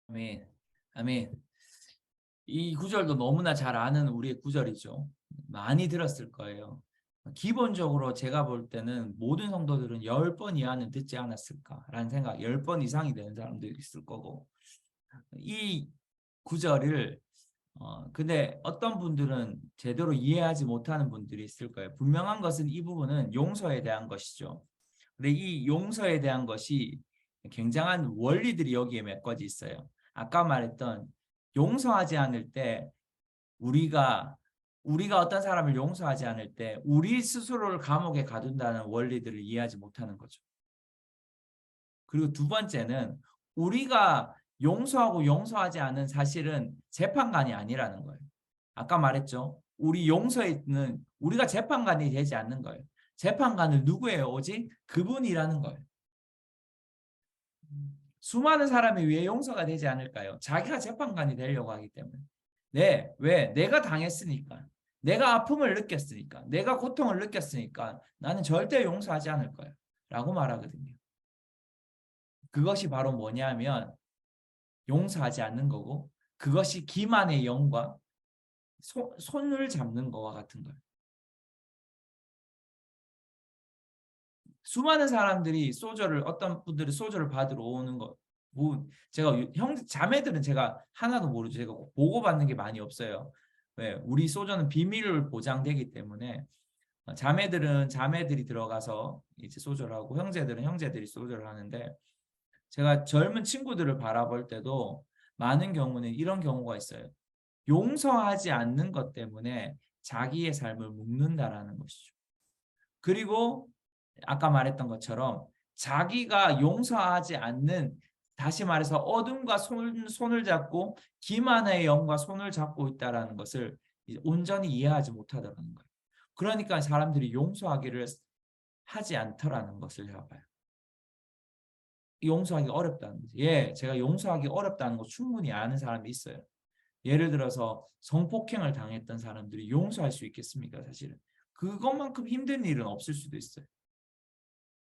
Speaker 1: 아멘. 아멘. 이 구절도 너무나 잘 아는 우리의 구절이죠. 많이 들었을 거예요. 기본적으로 제가 볼 때는 모든 성도들은 10번 이하는 듣지 않았을까라는 생각, 10번 이상이 되는 사람도 있을 거고, 이 구절을 근데 어떤 분들은 제대로 이해하지 못하는 분들이 있을 거예요. 분명한 것은 이 부분은 용서에 대한 것이죠. 근데 이 용서에 대한 것이 굉장한 원리들이 여기에 몇 가지 있어요. 아까 말했던 용서하지 않을 때 우리가 어떤 사람을 용서하지 않을 때 우리 스스로를 감옥에 가둔다는 원리들을 이해하지 못하는 거죠. 그리고 두 번째는 우리가 용서하고 용서하지 않은 사실은 재판관이 아니라는 거예요. 아까 말했죠. 우리 용서에는 우리가 재판관이 되지 않는 거예요. 재판관은 누구예요? 오직 그분이라는 거예요. 수많은 사람이 왜 용서가 되지 않을까요? 자기가 재판관이 되려고 하기 때문에. 네, 왜? 내가 당했으니까. 내가 아픔을 느꼈으니까. 내가 고통을 느꼈으니까 나는 절대 용서하지 않을 거야. 라고 말하거든요. 그것이 바로 뭐냐면 용서하지 않는 거고 그것이 기만의 영과 손을 잡는 거와 같은 거예요. 수많은 사람들이 어떤 분들이 소주를 받으러 오는 거, 제가 자매들은 제가 하나도 모르죠. 제가 보고받는 게 많이 없어요. 왜? 우리 소주는 비밀을 보장되기 때문에 자매들은 자매들이 들어가서 이제 소절을 하고 형제들은 형제들이 소절을 하는데 제가 젊은 친구들을 바라볼 때도 많은 경우는 이런 경우가 있어요. 용서하지 않는 것 때문에 자기의 삶을 묵는다라는 것이죠. 그리고 아까 말했던 것처럼 자기가 용서하지 않는 다시 말해서 어둠과 손을 잡고 기만의 영과 손을 잡고 있다라는 것을 온전히 이해하지 못하더라는 거예요. 그러니까 사람들이 용서하기를 하지 않더라는 것을 봐요. 용서하기 어렵다는 거죠. 예, 제가 용서하기 어렵다는 거 충분히 아는 사람이 있어요. 예를 들어서 성폭행을 당했던 사람들이 용서할 수 있겠습니까? 사실은 그것만큼 힘든 일은 없을 수도 있어요.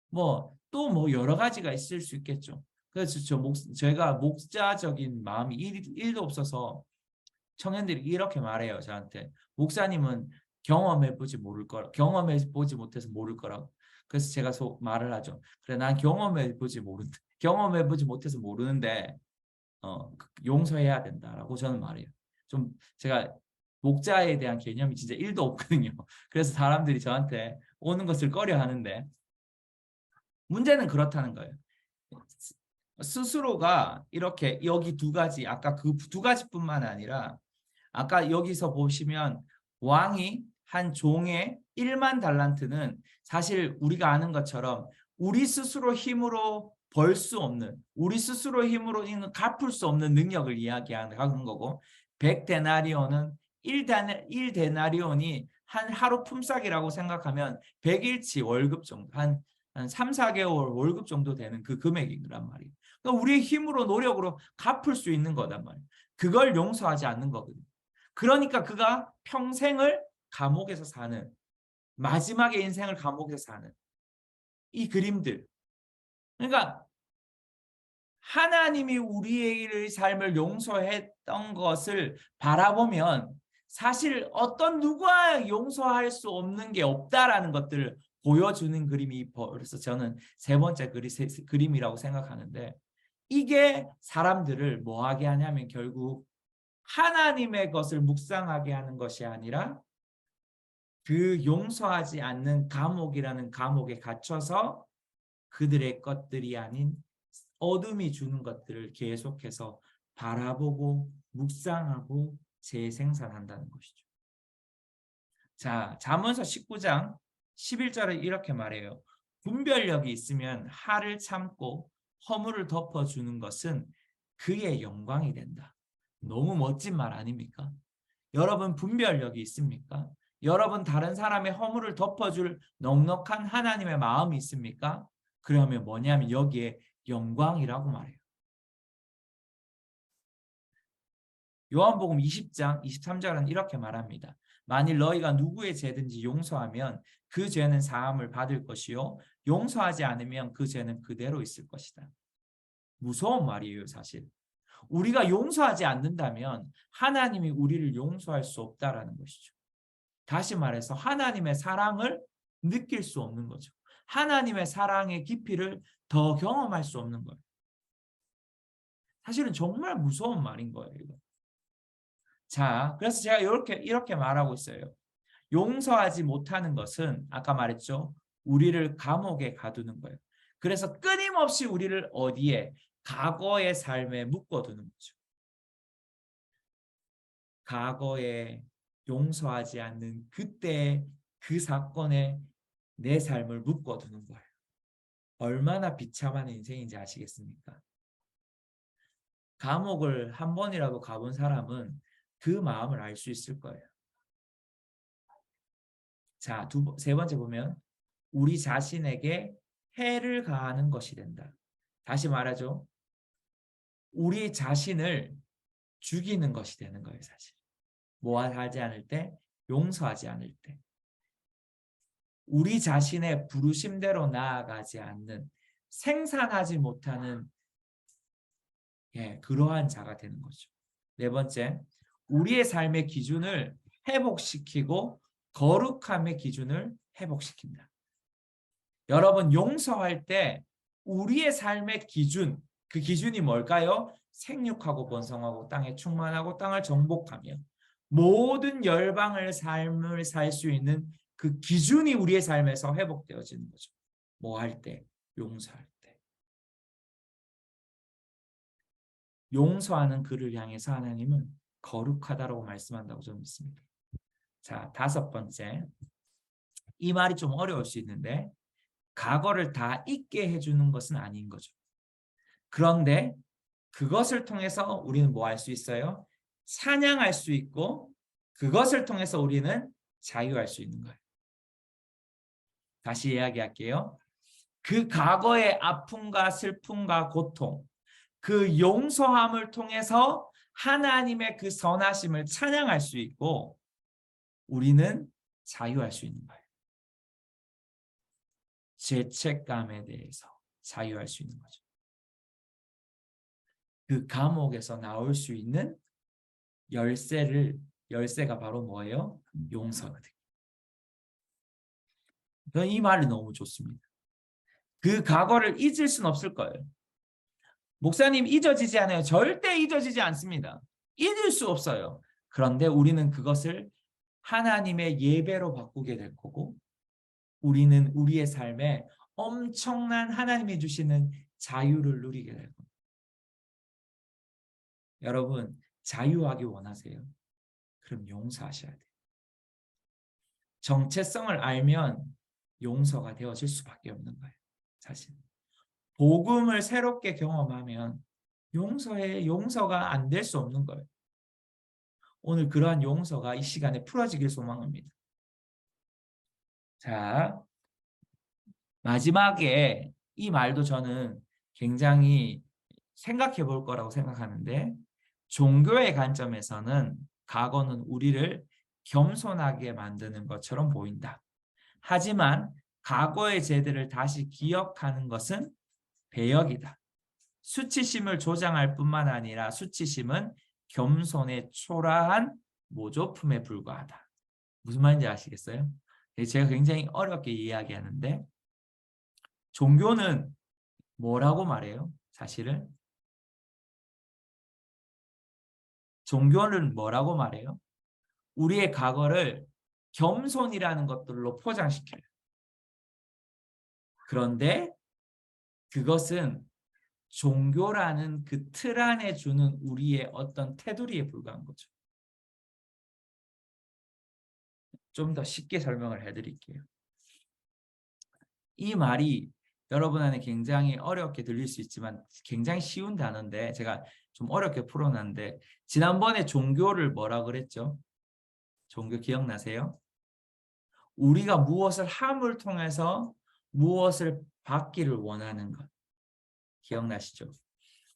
Speaker 1: 뭐 또 뭐 여러 가지가 있을 수 있겠죠. 그래서 제가 목자적인 마음이 1도 없어서 청년들이 이렇게 말해요. 저한테 목사님은 경험해 보지 못해서 모를 거라고. 그래서 제가 말을 하죠. 그래, 난 경험해 보지 못해서 모르는데 용서해야 된다라고 저는 말해요. 좀 제가 목자에 대한 개념이 진짜 1도 없거든요. 그래서 사람들이 저한테 오는 것을 꺼려 하는데 문제는 그렇다는 거예요. 스스로가 이렇게 여기 두 가지, 아까 그 두 가지뿐만 아니라 아까 여기서 보시면 왕이 한 종의 1만 달란트는 사실 우리가 아는 것처럼 우리 스스로 힘으로 벌 수 없는, 우리 스스로 힘으로 갚을 수 없는 능력을 이야기하는 거고 100데나리온은 1데나리온이 한 하루 품삯이라고 생각하면 100일치 월급 정도, 한 3, 4개월 월급 정도 되는 그 금액이란 말이에요. 그러니까 우리의 힘으로 노력으로 갚을 수 있는 거단 말이에요. 그걸 용서하지 않는 거거든요. 그러니까 그가 평생을 감옥에서 사는, 마지막의 인생을 감옥에서 사는 이 그림들. 그러니까 하나님이 우리의 삶을 용서했던 것을 바라보면 사실 어떤 누구와 용서할 수 없는 게 없다라는 것들을 보여주는 그림이, 그래서 저는 세 번째 그림이라고 생각하는데, 이게 사람들을 뭐하게 하냐면 결국 하나님의 것을 묵상하게 하는 것이 아니라 그 용서하지 않는 감옥이라는 감옥에 갇혀서 그들의 것들이 아닌 어둠이 주는 것들을 계속해서 바라보고 묵상하고 재생산한다는 것이죠. 자, 잠언서 19장 11절에 이렇게 말해요. 분별력이 있으면 화를 참고 허물을 덮어주는 것은 그의 영광이 된다. 너무 멋진 말 아닙니까? 여러분 분별력이 있습니까? 여러분 다른 사람의 허물을 덮어줄 넉넉한 하나님의 마음이 있습니까? 그러면 뭐냐면 여기에 영광이라고 말해요. 요한복음 20장 23절은 이렇게 말합니다. 만일 너희가 누구의 죄든지 용서하면 그 죄는 사함을 받을 것이요 용서하지 않으면 그 죄는 그대로 있을 것이다. 무서운 말이에요, 사실. 우리가 용서하지 않는다면 하나님이 우리를 용서할 수 없다라는 것이죠. 다시 말해서 하나님의 사랑을 느낄 수 없는 거죠. 하나님의 사랑의 깊이를 더 경험할 수 없는 거예요. 사실은 정말 무서운 말인 거예요, 이거. 자, 그래서 제가 이렇게 말하고 있어요. 용서하지 못하는 것은 아까 말했죠. 우리를 감옥에 가두는 거예요. 그래서 끊임없이 우리를 어디에? 과거의 삶에 묶어두는 거죠. 과거에 용서하지 않는 그때 그 사건에 내 삶을 묶어두는 거예요. 얼마나 비참한 인생인지 아시겠습니까? 감옥을 한 번이라도 가본 사람은 그 마음을 알 수 있을 거예요. 자, 세 번째 보면 우리 자신에게 해를 가하는 것이 된다. 다시 말하죠. 우리 자신을 죽이는 것이 되는 거예요, 사실. 모함하지 않을 때, 용서하지 않을 때. 우리 자신의 부르심대로 나아가지 않는, 생산하지 못하는 그러한 자가 되는 거죠. 네 번째, 우리의 삶의 기준을 회복시키고 거룩함의 기준을 회복시킨다. 여러분 용서할 때 우리의 삶의 기준, 그 기준이 뭘까요? 생육하고 번성하고 땅에 충만하고 땅을 정복하며 모든 열방을 삶을 살 수 있는 그 기준이 우리의 삶에서 회복되어지는 거죠. 뭐 할 때? 용서할 때. 용서하는 그를 향해서 하나님은 거룩하다라고 말씀한다고 저는 믿습니다. 자, 5번째. 이 말이 좀 어려울 수 있는데 과거를 다 잊게 해주는 것은 아닌 거죠. 그런데 그것을 통해서 우리는 뭐 할 수 있어요? 찬양할 수 있고 그것을 통해서 우리는 자유할 수 있는 거예요. 다시 이야기할게요. 그 과거의 아픔과 슬픔과 고통, 그 용서함을 통해서 하나님의 그 선하심을 찬양할 수 있고 우리는 자유할 수 있는 거예요. 죄책감에 대해서 자유할 수 있는 거죠. 그 감옥에서 나올 수 있는 열쇠가 바로 뭐예요? 용서거든요. 저는 이 말이 너무 좋습니다. 그 과거를 잊을 수는 없을 거예요. 목사님 잊어지지 않아요. 절대 잊어지지 않습니다. 잊을 수 없어요. 그런데 우리는 그것을 하나님의 예배로 바꾸게 될 거고 우리는 우리의 삶에 엄청난 하나님이 주시는 자유를 누리게 될 겁니다. 여러분 자유하기 원하세요? 그럼 용서하셔야 돼요. 정체성을 알면 용서가 되어질 수밖에 없는 거예요. 사실 복음을 새롭게 경험하면 용서가 안 될 수 없는 거예요. 오늘 그러한 용서가 이 시간에 풀어지길 소망합니다. 자, 마지막에 이 말도 저는 굉장히 생각해 볼 거라고 생각하는데 종교의 관점에서는 과거는 우리를 겸손하게 만드는 것처럼 보인다. 하지만 과거의 죄들을 다시 기억하는 것은 배역이다. 수치심을 조장할 뿐만 아니라 수치심은 겸손의 초라한 모조품에 불과하다. 무슨 말인지 아시겠어요? 제가 굉장히 어렵게 이야기하는데 종교는 뭐라고 말해요? 사실은 종교는 뭐라고 말해요? 우리의 과거를 겸손이라는 것들로 포장시켜요. 그런데 그것은 종교라는 그 틀 안에 주는 우리의 어떤 테두리에 불과한 거죠. 좀 더 쉽게 설명을 해드릴게요. 이 말이 여러분한테 굉장히 어렵게 들릴 수 있지만 굉장히 쉬운 단어인데 제가 좀 어렵게 풀어놨는데 지난번에 종교를 뭐라 그랬죠? 종교 기억나세요? 우리가 무엇을 함을 통해서 무엇을 받기를 원하는 것. 기억나시죠?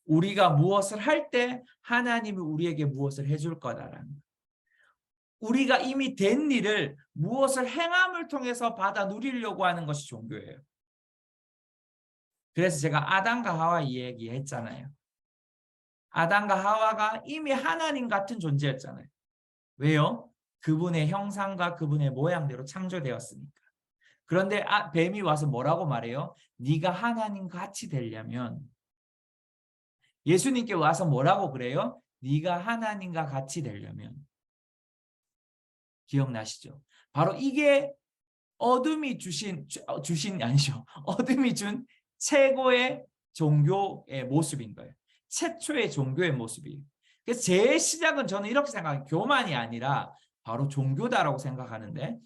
Speaker 1: 우리가 무엇을 할 때 하나님이 우리에게 무엇을 해줄 거다라는 것. 우리가 이미 된 일을 무엇을 행함을 통해서 받아 누리려고 하는 것이 종교예요. 그래서 제가 아담과 하와 이야기했잖아요. 아담과 하와가 이미 하나님 같은 존재였잖아요. 왜요? 그분의 형상과 그분의 모양대로 창조되었으니까. 그런데 뱀이 와서 뭐라고 말해요? 네가 하나님 같이 되려면 예수님께 와서 뭐라고 그래요? 네가 하나님과 같이 되려면 기억나시죠? 바로 이게 어둠이 주신 아니죠. 어둠이 준 최고의 종교의 모습인 거예요. 최초의 종교의 모습이에요. 그래서 제 시작은 저는 이렇게 생각해요. 교만이 아니라 바로 종교다라고 생각하는데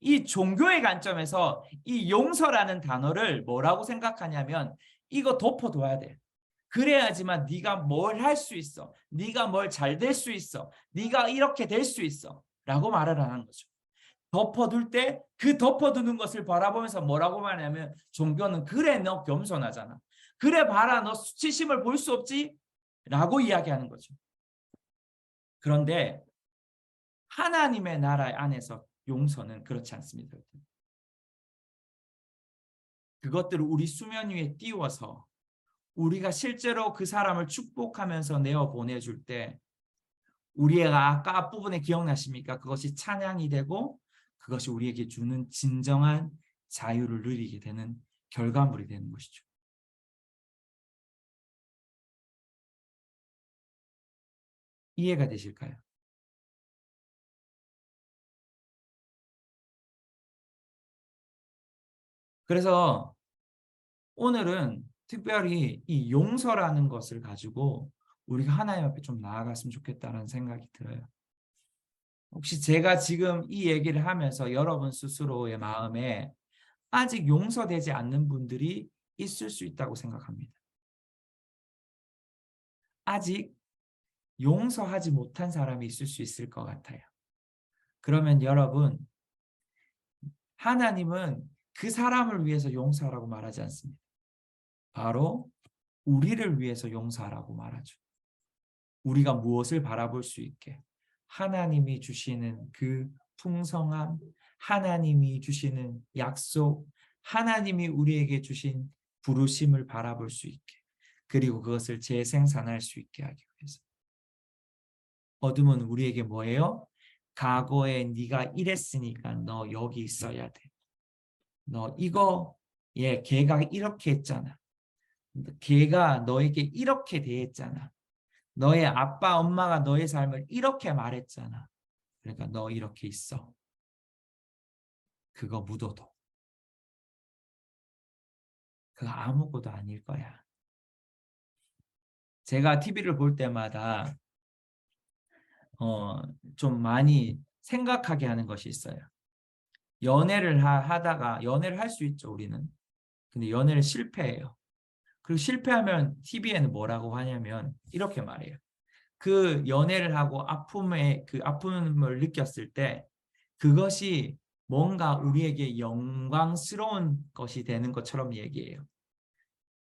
Speaker 1: 이 종교의 관점에서 이 용서라는 단어를 뭐라고 생각하냐면 이거 덮어둬야 돼. 그래야지만 네가 뭘 할 수 있어. 네가 뭘 잘 될 수 있어. 네가 이렇게 될 수 있어. 라고 말을 하는 거죠. 덮어둘 때 그 덮어두는 것을 바라보면서 뭐라고 말하냐면 종교는 그래 너 겸손하잖아. 그래 봐라 너 수치심을 볼 수 없지? 라고 이야기하는 거죠. 그런데 하나님의 나라 안에서 용서는 그렇지 않습니다. 그것들을 우리 수면 위에 띄워서 우리가 실제로 그 사람을 축복하면서 내어 보내줄 때 우리가 아까 앞부분에 기억나십니까? 그것이 찬양이 되고 그것이 우리에게 주는 진정한 자유를 누리게 되는 결과물이 되는 것이죠. 이해가 되실까요? 그래서 오늘은 특별히 이 용서라는 것을 가지고 우리가 하나님 앞에 좀 나아갔으면 좋겠다는 생각이 들어요. 혹시 제가 지금 이 얘기를 하면서 여러분 스스로의 마음에 아직 용서되지 않는 분들이 있을 수 있다고 생각합니다. 아직 용서하지 못한 사람이 있을 수 있을 것 같아요. 그러면 여러분, 하나님은 그 사람을 위해서 용서하라고 말하지 않습니다. 바로 우리를 위해서 용서하라고 말하죠. 우리가 무엇을 바라볼 수 있게 하나님이 주시는 그 풍성함, 하나님이 주시는 약속, 하나님이 우리에게 주신 부르심을 바라볼 수 있게, 그리고 그것을 재생산할 수 있게 하기 위해서. 어둠은 우리에게 뭐예요? 과거에 네가 이랬으니까 너 여기 있어야 돼. 너 이거 걔가 이렇게 했잖아. 걔가 너에게 이렇게 대했잖아. 너의 아빠, 엄마가 너의 삶을 이렇게 말했잖아. 그러니까 너 이렇게 있어. 그거 묻어둬. 그거 아무것도 아닐 거야. 제가 TV를 볼 때마다 좀 많이 생각하게 하는 것이 있어요. 연애를 하다가 연애를 할 수 있죠, 우리는. 근데 연애를 실패해요. 그리고 실패하면 TV에는 뭐라고 하냐면 이렇게 말해요. 그 연애를 하고 그 아픔을 느꼈을 때 그것이 뭔가 우리에게 영광스러운 것이 되는 것처럼 얘기해요.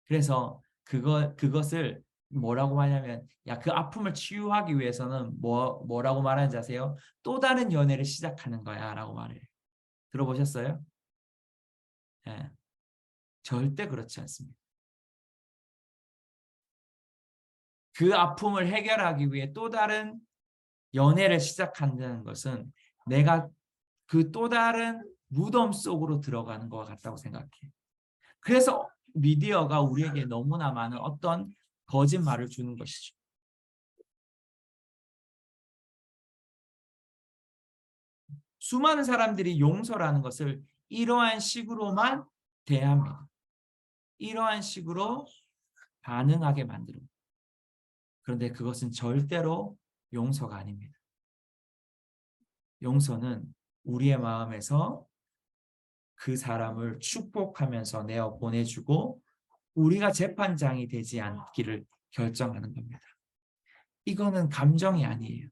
Speaker 1: 그래서 그것을 뭐라고 하냐면 그 아픔을 치유하기 위해서는 뭐라고 말하는지 아세요? 또 다른 연애를 시작하는 거야 라고 말해요. 들어보셨어요? 예, 절대 그렇지 않습니다. 그 아픔을 해결하기 위해 또 다른 연애를 시작한다는 것은 내가 그 또 다른 무덤 속으로 들어가는 것 같다고 생각해. 그래서 미디어가 우리에게 너무나 많은 어떤 거짓말을 주는 것이죠. 수많은 사람들이 용서라는 것을 이러한 식으로만 대합니다. 이러한 식으로 반응하게 만듭니다. 그런데 그것은 절대로 용서가 아닙니다. 용서는 우리의 마음에서 그 사람을 축복하면서 내어 보내주고 우리가 재판장이 되지 않기를 결정하는 겁니다. 이거는 감정이 아니에요.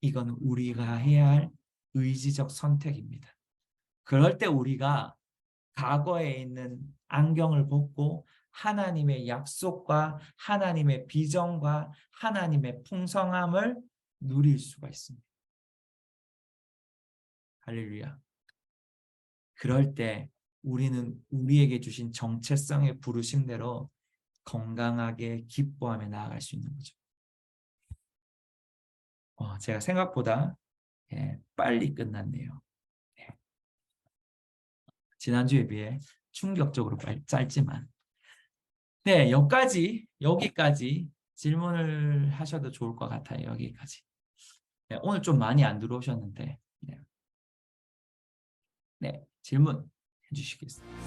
Speaker 1: 이거는 우리가 해야 할 의지적 선택입니다. 그럴 때 우리가 과거에 있는 안경을 벗고 하나님의 약속과 하나님의 비전과 하나님의 풍성함을 누릴 수가 있습니다. 할렐루야. 그럴 때 우리는 우리에게 주신 정체성의 부르심대로 건강하게 기뻐하며 나아갈 수 있는 거죠. 제가 생각보다 빨리 끝났네요. 지난주에 비해 충격적으로 짧지만 여기까지 질문을 하셔도 좋을 것 같아요. 여기까지. 오늘 좀 많이 안 들어오셨는데 질문 해주시겠습니다.